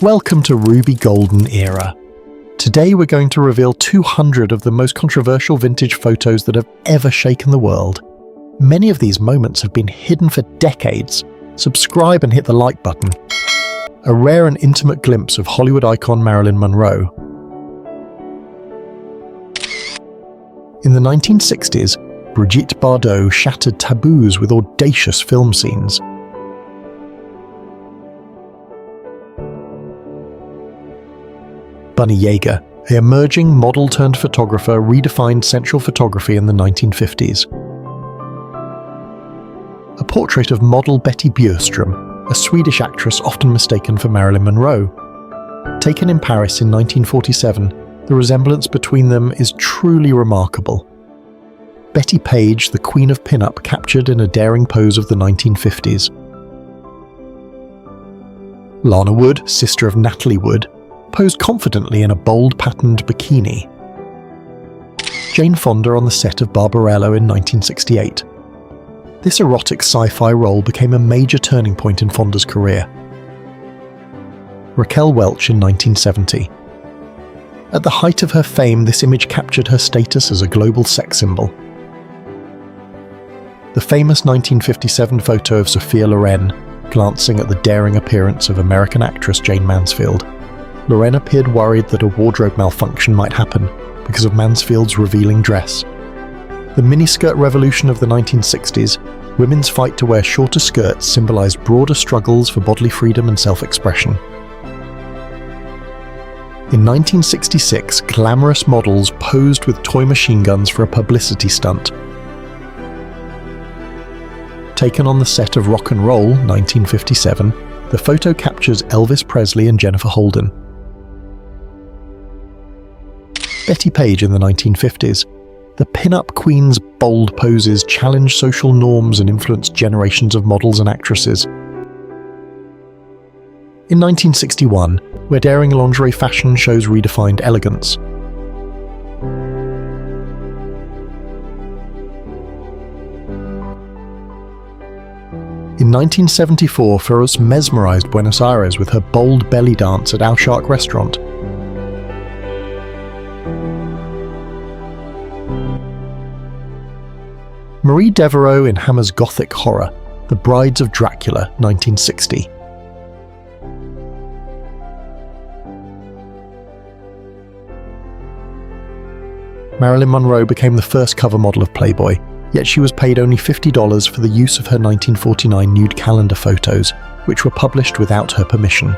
Welcome to Ruby Golden Era. Today we're going to reveal 200 of the most controversial vintage photos that have ever shaken the world. Many of these moments have been hidden for decades. Subscribe and hit the like button. A rare and intimate glimpse of Hollywood icon Marilyn Monroe. In the 1960s, Brigitte Bardot shattered taboos with audacious film scenes. Bunny Yeager, an emerging model-turned-photographer, redefined sensual photography in the 1950s. A portrait of model Betty Bjurström, a Swedish actress often mistaken for Marilyn Monroe. Taken in Paris in 1947, the resemblance between them is truly remarkable. Betty Page, the queen of pin-up, captured in a daring pose of the 1950s. Lana Wood, sister of Natalie Wood, posed confidently in a bold patterned bikini. Jane Fonda on the set of Barbarella in 1968. This erotic sci-fi role became a major turning point in Fonda's career. Raquel Welch in 1970. At the height of her fame, this image captured her status as a global sex symbol. The famous 1957 photo of Sophia Loren, glancing at the daring appearance of American actress Jane Mansfield. Loren appeared worried that a wardrobe malfunction might happen because of Mansfield's revealing dress. The miniskirt revolution of the 1960s, women's fight to wear shorter skirts symbolized broader struggles for bodily freedom and self-expression. In 1966, glamorous models posed with toy machine guns for a publicity stunt. Taken on the set of Rock and Roll, 1957, the photo captures Elvis Presley and Jennifer Holden. Betty Page in the 1950s. The pin-up queen's bold poses challenged social norms and influenced generations of models and actresses. In 1961, where daring lingerie fashion shows redefined elegance. In 1974, Feroz mesmerized Buenos Aires with her bold belly dance at Al Shark restaurant. Marie Devereaux in Hammer's gothic horror, The Brides of Dracula, 1960. Marilyn Monroe became the first cover model of Playboy, yet she was paid only $50 for the use of her 1949 nude calendar photos, which were published without her permission.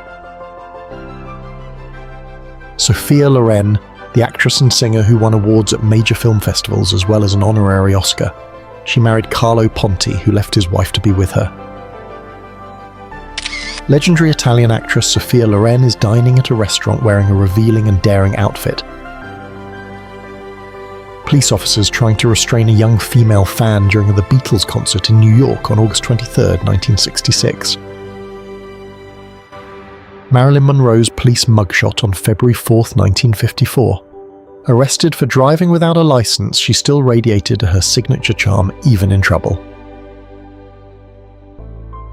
Sophia Loren, the actress and singer who won awards at major film festivals as well as an honorary Oscar. She married Carlo Ponti, who left his wife to be with her. Legendary Italian actress Sophia Loren is dining at a restaurant wearing a revealing and daring outfit. Police officers trying to restrain a young female fan during the Beatles concert in New York on August 23, 1966. Marilyn Monroe's police mugshot on February 4, 1954. Arrested for driving without a license, she still radiated her signature charm even in trouble.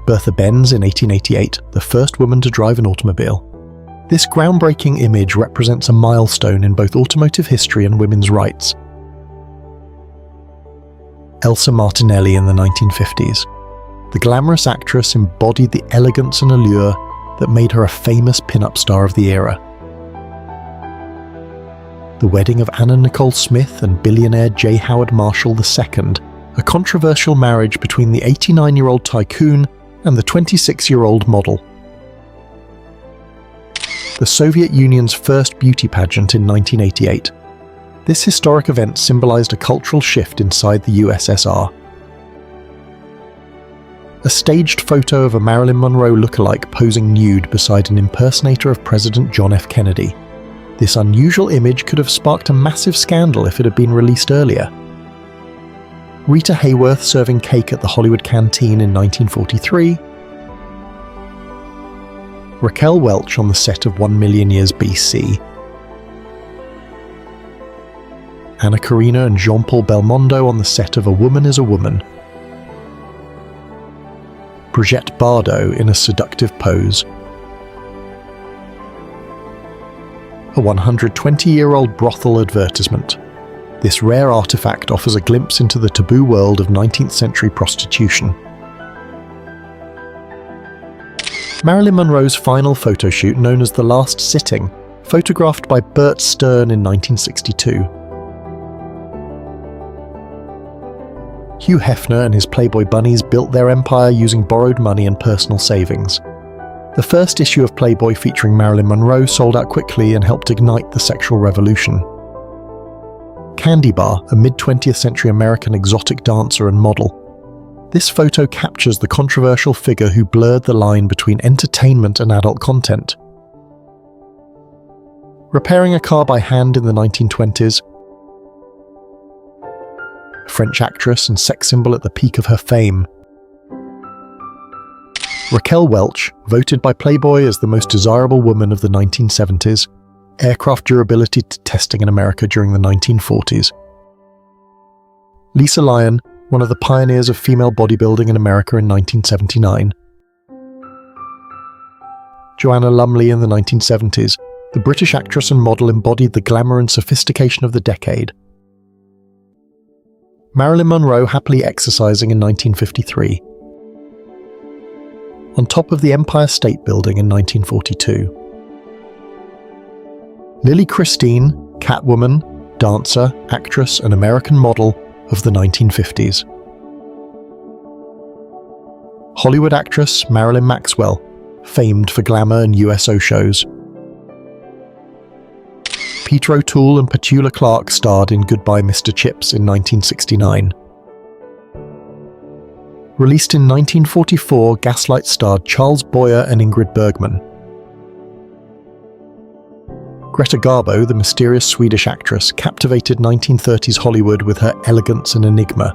Bertha Benz in 1888, the first woman to drive an automobile. This groundbreaking image represents a milestone in both automotive history and women's rights. Elsa Martinelli in the 1950s. The glamorous actress embodied the elegance and allure that made her a famous pin-up star of the era. The wedding of Anna Nicole Smith and billionaire J. Howard Marshall II, a controversial marriage between the 89-year-old tycoon and the 26-year-old model. The Soviet Union's first beauty pageant in 1988. This historic event symbolized a cultural shift inside the USSR. A staged photo of a Marilyn Monroe lookalike posing nude beside an impersonator of President John F. Kennedy. This unusual image could have sparked a massive scandal if it had been released earlier. Rita Hayworth serving cake at the Hollywood Canteen in 1943. Raquel Welch on the set of 1 Million Years BC. Anna Karina and Jean-Paul Belmondo on the set of A Woman is a Woman. Brigitte Bardot in a seductive pose. a 120-year-old brothel advertisement. This rare artifact offers a glimpse into the taboo world of 19th century prostitution. Marilyn Monroe's final photo shoot, known as The Last Sitting, photographed by Bert Stern in 1962. Hugh Hefner and his Playboy bunnies built their empire using borrowed money and personal savings. The first issue of Playboy featuring Marilyn Monroe sold out quickly and helped ignite the sexual revolution. Candy Bar, a mid-20th century American exotic dancer and model. This photo captures the controversial figure who blurred the line between entertainment and adult content. Repairing a car by hand in the 1920s. A French actress and sex symbol at the peak of her fame. Raquel Welch, voted by Playboy as the most desirable woman of the 1970s. Aircraft durability testing in America during the 1940s. Lisa Lyon, one of the pioneers of female bodybuilding in America in 1979. Joanna Lumley in the 1970s, the British actress and model embodied the glamour and sophistication of the decade. Marilyn Monroe happily exercising in 1953. On top of the Empire State Building in 1942. Lily Christine, Catwoman, dancer, actress, and American model of the 1950s. Hollywood actress Marilyn Maxwell, famed for glamour and USO shows. Peter O'Toole and Petula Clark starred in Goodbye Mr. Chips in 1969. Released in 1944, Gaslight starred Charles Boyer and Ingrid Bergman. Greta Garbo, the mysterious Swedish actress, captivated 1930s Hollywood with her elegance and enigma.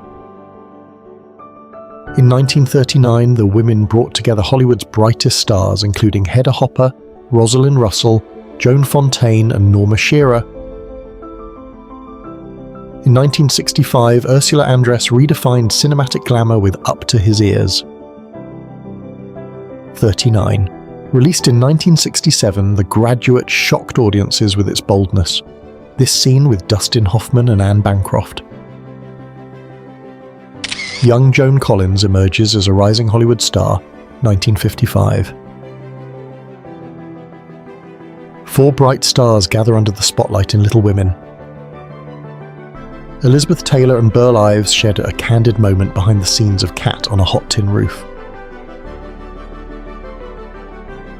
In 1939, the women brought together Hollywood's brightest stars, including Hedda Hopper, Rosalind Russell, Joan Fontaine, and Norma Shearer. In 1965, Ursula Andress redefined cinematic glamour with Up to His Ears. 39. Released in 1967, The Graduate shocked audiences with its boldness. This scene with Dustin Hoffman and Anne Bancroft. Young Joan Collins emerges as a rising Hollywood star, 1955. Four bright stars gather under the spotlight in Little Women. Elizabeth Taylor and Burl Ives shared a candid moment behind the scenes of Cat on a Hot Tin Roof.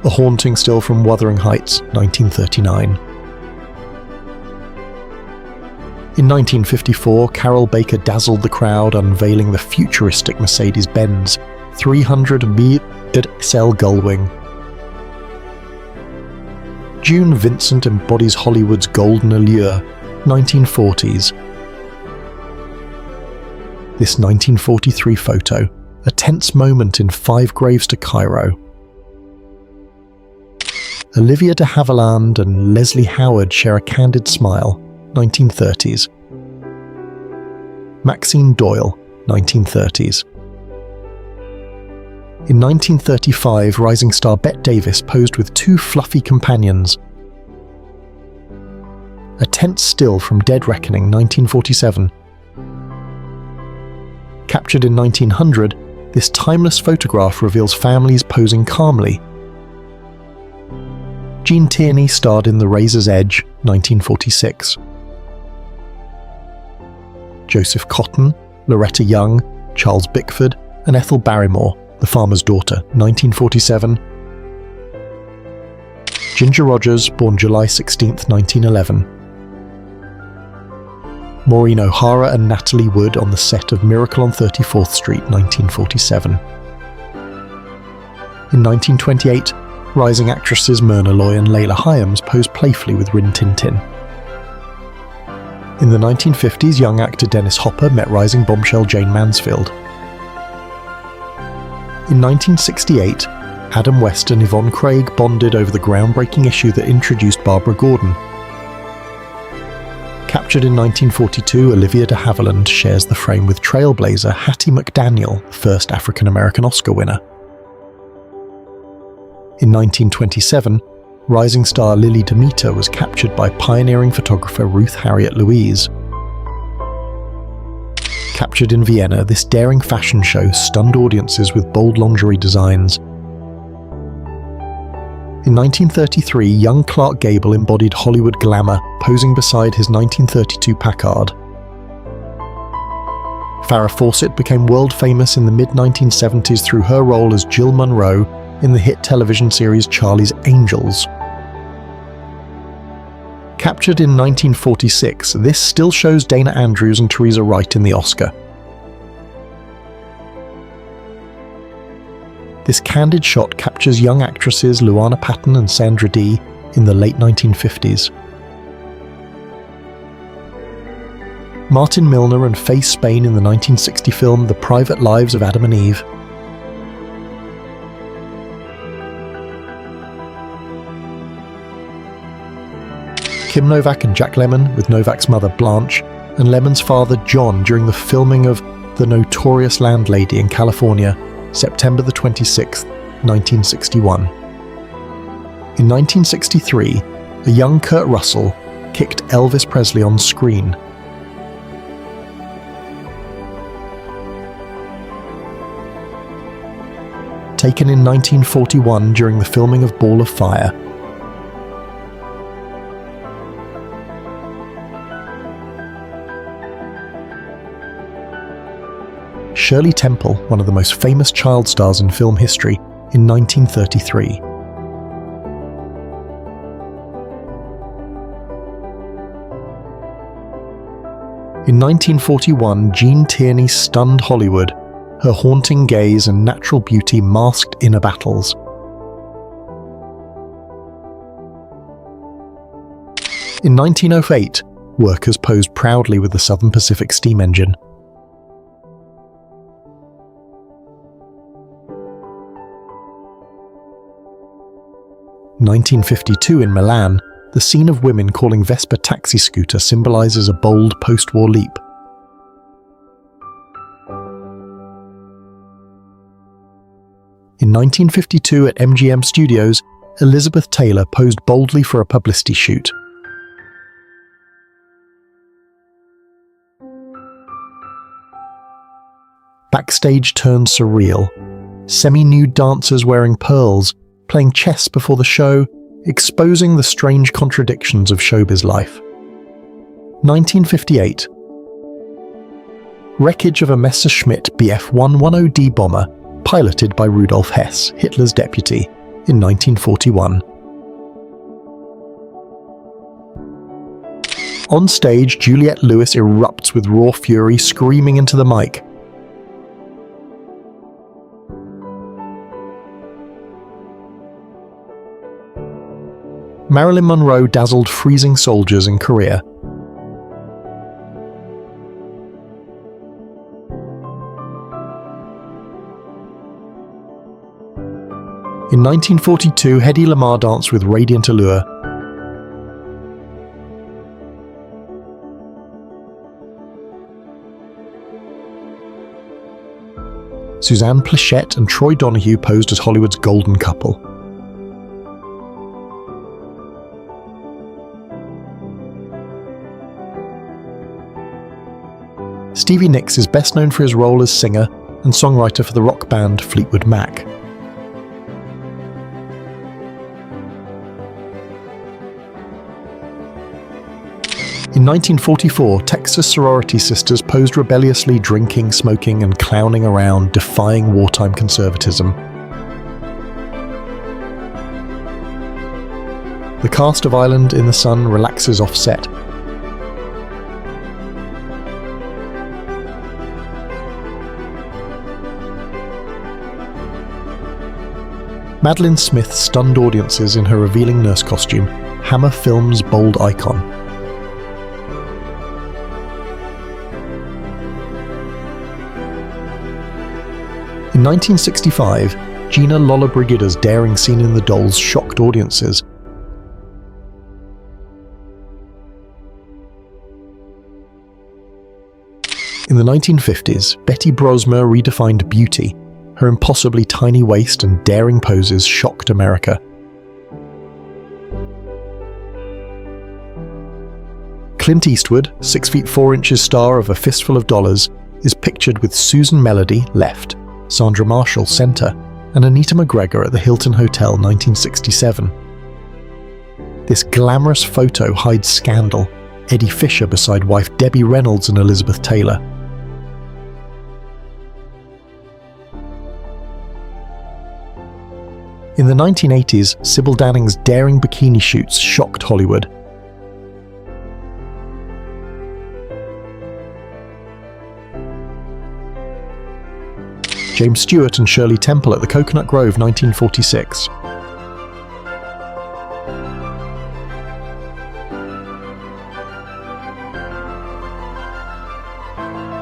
A haunting still from Wuthering Heights, 1939. In 1954, Carol Baker dazzled the crowd, unveiling the futuristic Mercedes-Benz 300B SL Gullwing. June Vincent embodies Hollywood's golden allure, 1940s. This 1943 photo, a tense moment in 5 Graves to Cairo. Olivia de Havilland and Leslie Howard share a candid smile, 1930s. Maxine Doyle, 1930s. In 1935, rising star Bette Davis posed with 2 fluffy companions. A tense still from Dead Reckoning, 1947. Captured in 1900, this timeless photograph reveals families posing calmly. Gene Tierney starred in The Razor's Edge, 1946. Joseph Cotton, Loretta Young, Charles Bickford, and Ethel Barrymore, The Farmer's Daughter, 1947. Ginger Rogers, born July 16, 1911. Maureen O'Hara and Natalie Wood on the set of Miracle on 34th Street, 1947. In 1928, rising actresses Myrna Loy and Layla Hyams posed playfully with Rin Tin Tin. In the 1950s, young actor Dennis Hopper met rising bombshell Jane Mansfield. In 1968, Adam West and Yvonne Craig bonded over the groundbreaking issue that introduced Barbara Gordon. Captured in 1942, Olivia de Havilland shares the frame with trailblazer Hattie McDaniel, the first African-American Oscar winner. In 1927, rising star Lily Demeter was captured by pioneering photographer Ruth Harriet Louise. Captured in Vienna, this daring fashion show stunned audiences with bold lingerie designs. In 1933, young Clark Gable embodied Hollywood glamour, posing beside his 1932 Packard. Farrah Fawcett became world famous in the mid-1970s through her role as Jill Munroe in the hit television series Charlie's Angels. Captured in 1946, this still shows Dana Andrews and Teresa Wright in the Oscar. This candid shot captures young actresses Luana Patton and Sandra Dee in the late 1950s. Martin Milner and Faye Spain in the 1960 film The Private Lives of Adam and Eve. Kim Novak and Jack Lemmon with Novak's mother Blanche, and Lemmon's father John during the filming of The Notorious Landlady in California, September the 26th, 1961. In 1963, a young Kurt Russell kicked Elvis Presley on screen. Taken in 1941 during the filming of Ball of Fire. Shirley Temple, one of the most famous child stars in film history, in 1933. In 1941, Jean Tierney stunned Hollywood, her haunting gaze and natural beauty masked inner battles. In 1908, workers posed proudly with the Southern Pacific steam engine. In 1952 in Milan, the scene of women calling Vespa taxi scooter symbolizes a bold post-war leap. In 1952 at MGM Studios, Elizabeth Taylor posed boldly for a publicity shoot. Backstage turned surreal. Semi-nude dancers wearing pearls, playing chess before the show, exposing the strange contradictions of showbiz life. 1958. Wreckage of a Messerschmitt Bf-110D bomber, piloted by Rudolf Hess, Hitler's deputy, in 1941. On stage, Juliette Lewis erupts with raw fury, screaming into the mic. Marilyn Monroe dazzled freezing soldiers in Korea. In 1942, Hedy Lamarr danced with radiant allure. Suzanne Pleshette and Troy Donahue posed as Hollywood's golden couple. Stevie Nicks is best known for his role as singer and songwriter for the rock band Fleetwood Mac. In 1944, Texas sorority sisters posed rebelliously, drinking, smoking, and clowning around, defying wartime conservatism. The cast of Island in the Sun relaxes off set. Madeline Smith stunned audiences in her revealing nurse costume, Hammer Films' bold icon. In 1965, Gina Lollobrigida's daring scene in The Dolls shocked audiences. In the 1950s, Betty Brosmer redefined beauty. Her impossibly tiny waist and daring poses shocked America. Clint Eastwood, 6 feet 4 inches star of A Fistful of Dollars, is pictured with Susan Melody, left, Sandra Marshall, center, and Anita McGregor at the Hilton Hotel, 1967. This glamorous photo hides scandal, Eddie Fisher beside wife Debbie Reynolds and Elizabeth Taylor. In the 1980s, Sybil Danning's daring bikini shoots shocked Hollywood. James Stewart and Shirley Temple at the Coconut Grove, 1946.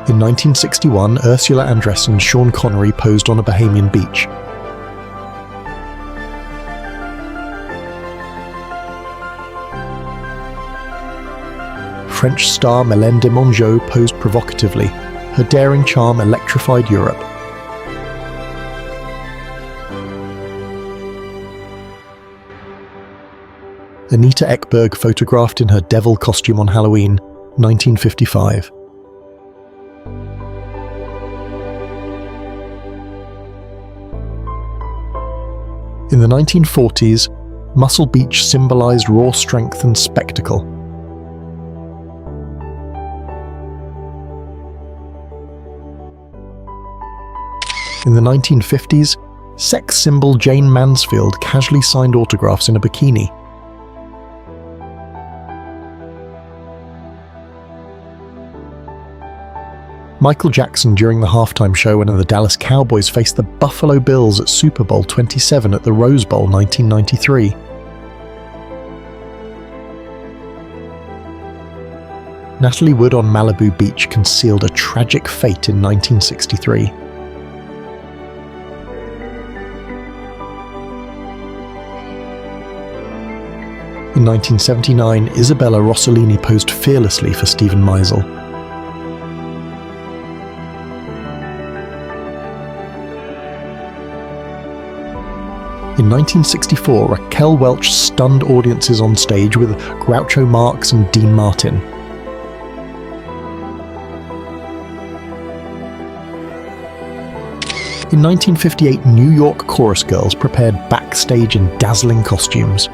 In 1961, Ursula Andress and Sean Connery posed on a Bahamian beach. French star Mélène de Mongeau posed provocatively. Her daring charm electrified Europe. Anita Ekberg photographed in her devil costume on Halloween, 1955. In the 1940s, Muscle Beach symbolized raw strength and spectacle. In the 1950s, sex symbol Jane Mansfield casually signed autographs in a bikini. Michael Jackson during the halftime show when the Dallas Cowboys faced the Buffalo Bills at Super Bowl 27 at the Rose Bowl, 1993. Natalie Wood on Malibu Beach concealed a tragic fate in 1963. In 1979, Isabella Rossellini posed fearlessly for Stephen Meisel. In 1964, Raquel Welch stunned audiences on stage with Groucho Marx and Dean Martin. In 1958, New York chorus girls prepared backstage in dazzling costumes.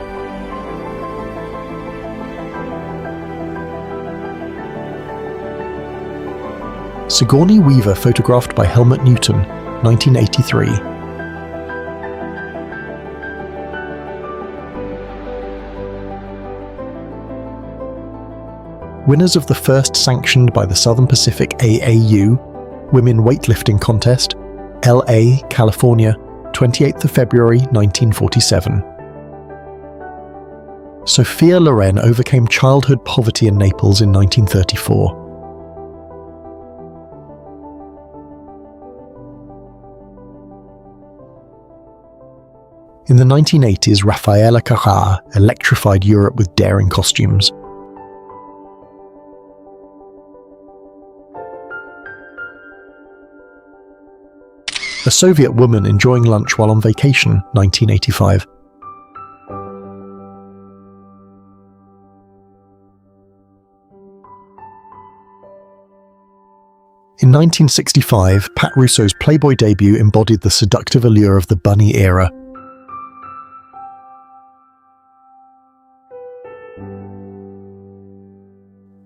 Sigourney Weaver photographed by Helmut Newton, 1983. Winners of the first sanctioned by the Southern Pacific AAU Women Weightlifting Contest, LA, California, 28th of February 1947. Sophia Loren overcame childhood poverty in Naples in 1934. In the 1980s, Rafaela Carrà electrified Europe with daring costumes. A Soviet woman enjoying lunch while on vacation, 1985. In 1965, Pat Russo's Playboy debut embodied the seductive allure of the bunny era.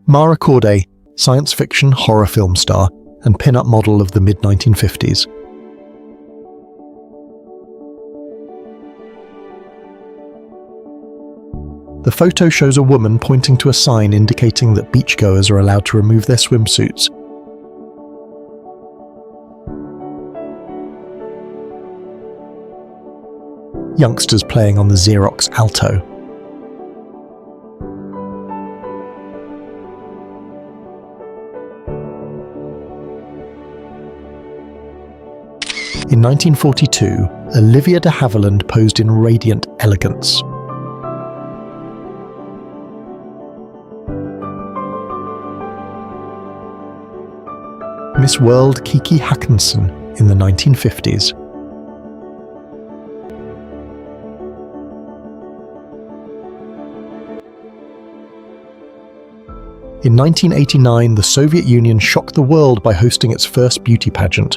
Mara Corday, science fiction horror film star and pin-up model of the mid-1950s. The photo shows a woman pointing to a sign indicating that beachgoers are allowed to remove their swimsuits. Youngsters playing on the Xerox Alto. In 1942, Olivia de Havilland posed in radiant elegance. Miss World Kiki Hackinson in the 1950s. In 1989, the Soviet Union shocked the world by hosting its first beauty pageant.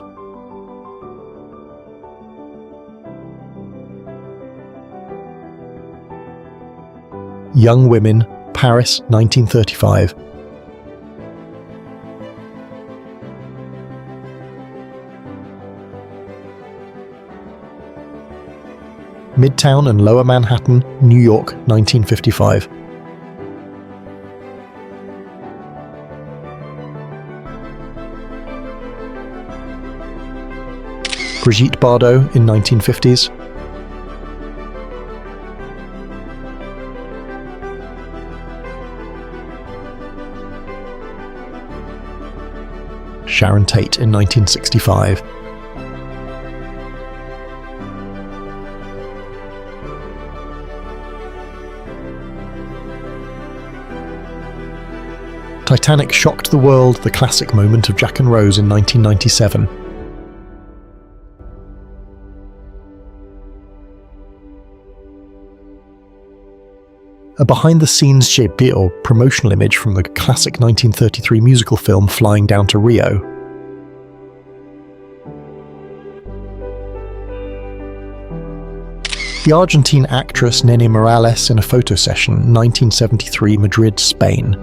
Young Women, Paris, 1935. Midtown and Lower Manhattan, New York, 1955. Brigitte Bardot in 1950s. Sharon Tate in 1965. Titanic shocked the world, the classic moment of Jack and Rose in 1997. A behind-the-scenes JB or promotional image from the classic 1933 musical film Flying Down to Rio. The Argentine actress Nene Morales in a photo session, 1973, Madrid, Spain.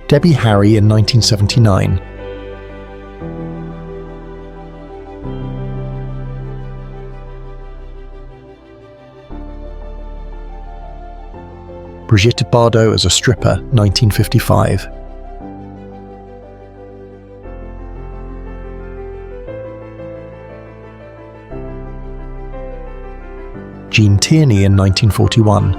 Debbie Harry in 1979. Brigitte Bardot as a stripper, 1955. Gene Tierney in 1941.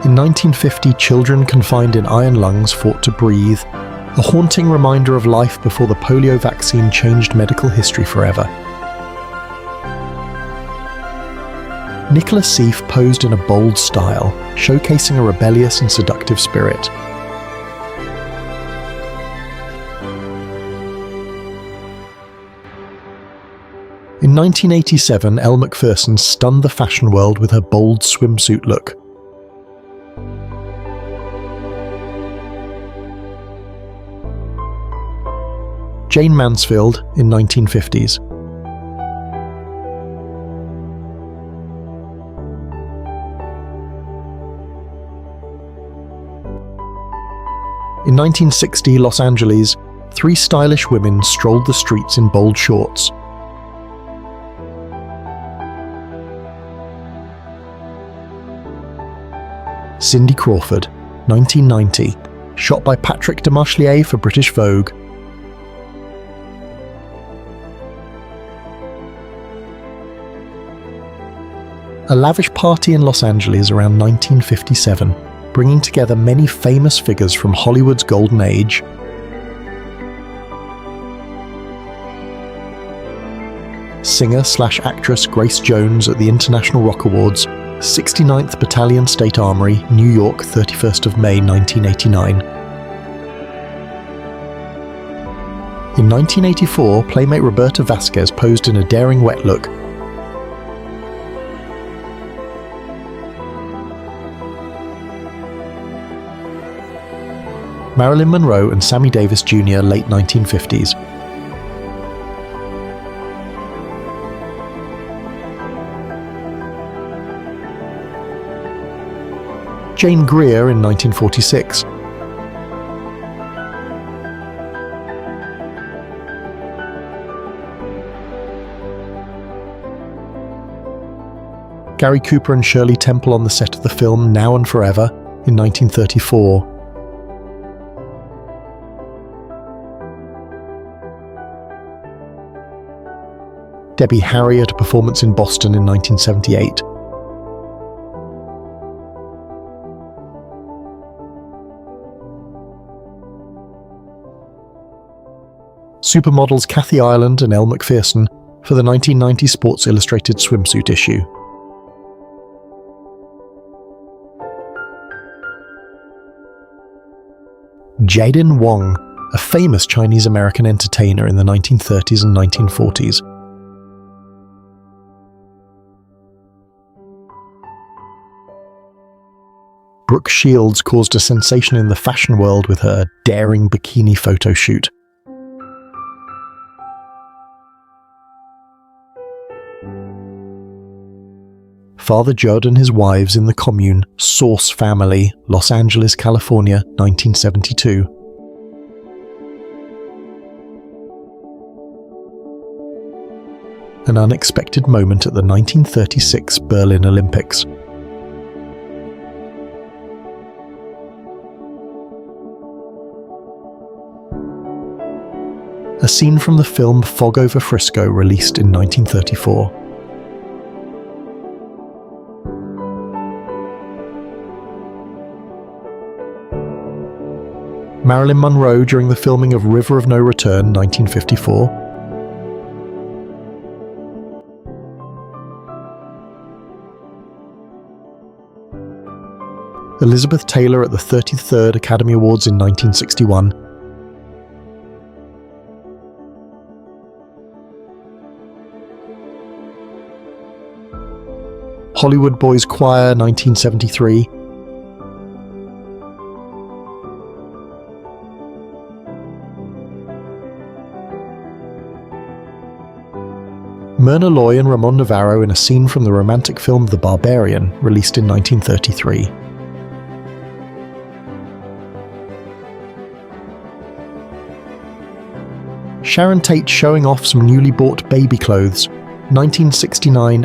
In 1950, children confined in iron lungs fought to breathe, a haunting reminder of life before the polio vaccine changed medical history forever. Nicholas Seif posed in a bold style, showcasing a rebellious and seductive spirit. In 1987, Elle Macpherson stunned the fashion world with her bold swimsuit look. Jane Mansfield in 1950s. In 1960 Los Angeles, three stylish women strolled the streets in bold shorts. Cindy Crawford, 1990, shot by Patrick Demarchelier for British Vogue. A lavish party in Los Angeles around 1957, bringing together many famous figures from Hollywood's golden age. Singer/actress Grace Jones at the International Rock Awards, 69th Battalion State Armory, New York, 31st of May 1989. In 1984, playmate Roberta Vasquez posed in a daring wet look. Marilyn Monroe and Sammy Davis Jr., late 1950s. Jane Greer in 1946. Gary Cooper and Shirley Temple on the set of the film Now and Forever in 1934. Debbie Harry at a performance in Boston in 1978. Supermodels Kathy Ireland and Elle Macpherson for the 1990 Sports Illustrated swimsuit issue. Jadin Wong, a famous Chinese-American entertainer in the 1930s and 1940s. Brooke Shields caused a sensation in the fashion world with her daring bikini photo shoot. Father Judd and his wives in the commune Source Family, Los Angeles, California, 1972. An unexpected moment at the 1936 Berlin Olympics. A scene from the film Fog Over Frisco, released in 1934. Marilyn Monroe during the filming of River of No Return, 1954. Elizabeth Taylor at the 33rd Academy Awards in 1961. Hollywood Boys Choir, 1973. Myrna Loy and Ramon Navarro in a scene from the romantic film The Barbarian, released in 1933. Sharon Tate showing off some newly bought baby clothes, 1969.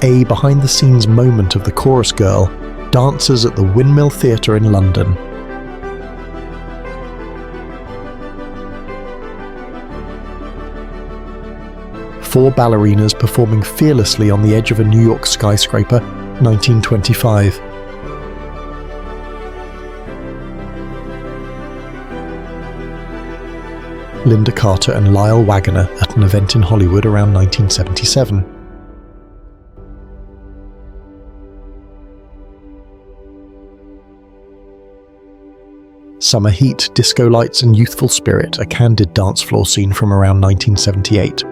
A behind-the-scenes moment of the chorus girl, dancers at the Windmill Theatre in London. Four ballerinas performing fearlessly on the edge of a New York skyscraper, 1925. Linda Carter and Lyle Waggoner at an event in Hollywood around 1977. Summer Heat, Disco Lights and Youthful Spirit, a candid dance floor scene from around 1978.